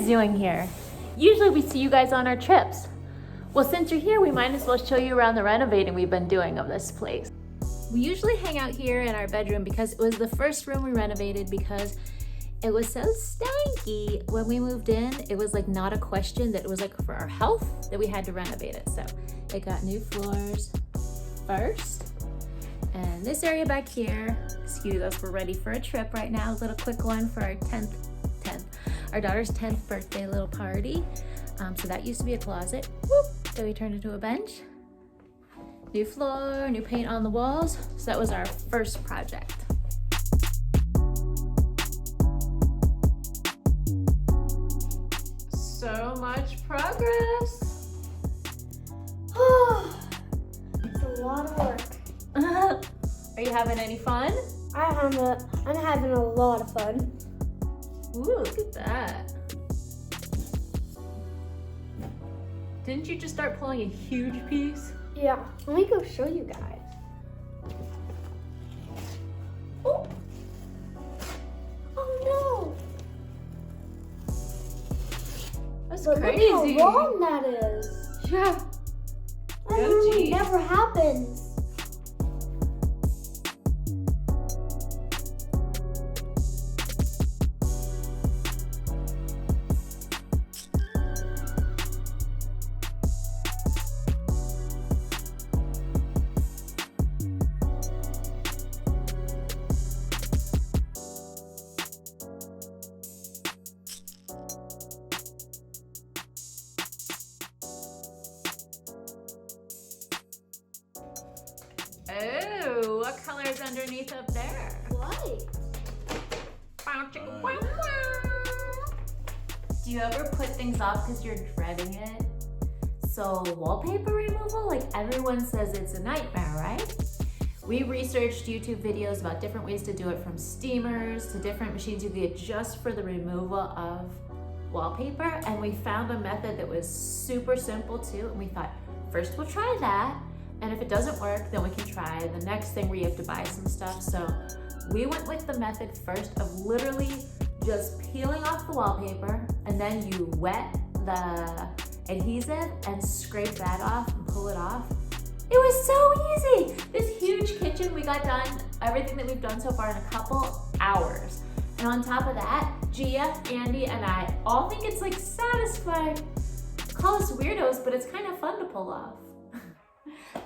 guys doing here? Usually we see you guys on our trips. Well, since you're here, we might as well show you around the renovating we've been doing of this place. We usually hang out here in our bedroom because it was the first room we renovated because it was so stanky. When we moved in, it was like not a question that it was like for our health that we had to renovate it. So it got new floors first. And this area back here, excuse us, we're ready for a trip right now. A little quick one for our our daughter's 10th birthday little party. So that used to be a closet. Whoop, so we turned into a bench. New floor, new paint on the walls. So that was our first project. So much progress. It's a lot of work. Are you having any fun? I'm having a lot of fun. Ooh, look at that. Didn't you just start pulling a huge piece? Yeah, let me go show you guys. Oh, oh no. That's But crazy. look how long that is. Yeah. That normally never happens. Oh, what color is underneath up there? White. Do you ever put things off because you're dreading it? So wallpaper removal, like everyone says it's a nightmare, right? We researched YouTube videos about different ways to do it, from steamers to different machines you could get just for the removal of wallpaper. And we found a method that was super simple too. And we thought, first we'll try that. And if it doesn't work, then we can try the next thing where you have to buy some stuff. So we went with the method first of literally just peeling off the wallpaper, and then you wet the adhesive and scrape that off and pull it off. It was so easy. This huge kitchen, we got done everything that we've done so far in a couple hours. And on top of that, Gia, Andy, and I all think it's like satisfying. Call us weirdos, but it's kind of fun to pull off.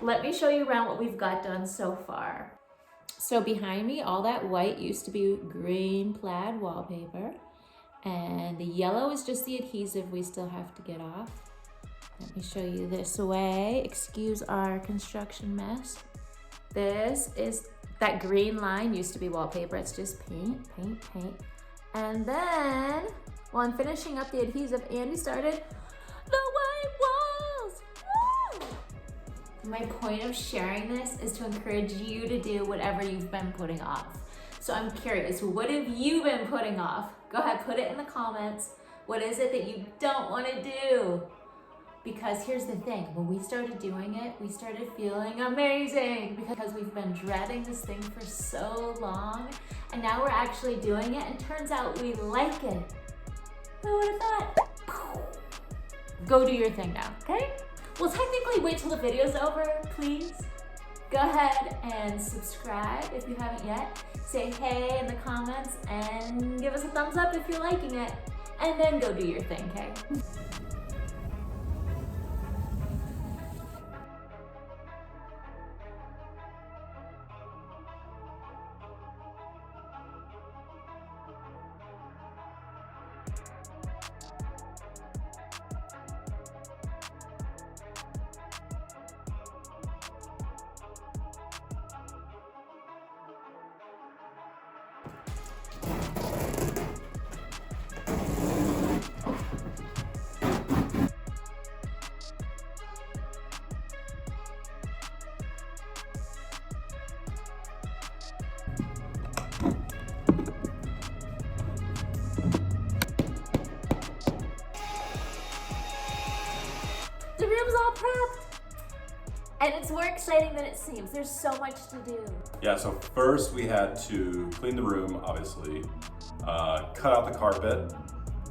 Let me show you around what we've got done so far. So behind me, all that white used to be green plaid wallpaper. And the yellow is just the adhesive we still have to get off. Let me show you this way. Excuse our construction mess. This is, that green line used to be wallpaper. It's just paint, paint, paint. And then, while I'm finishing up the adhesive, Andy started the white walls. Woo! My point of sharing this is to encourage you to do whatever you've been putting off. So I'm curious, what have you been putting off? Go ahead, put it in the comments. What is it that you don't want to do? Because here's the thing, when we started doing it, we started feeling amazing because we've been dreading this thing for so long, and now we're actually doing it, and turns out we like it. Who would have thought? Go do your thing now, okay? Well, technically wait till the video's over, please. Go ahead and subscribe if you haven't yet. Say hey in the comments and give us a thumbs up if you're liking it. And then go do your thing, okay? The room's all prepped. And it's more exciting than it seems. There's so much to do. Yeah, so first we had to clean the room, obviously, cut out the carpet,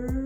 wallpaper.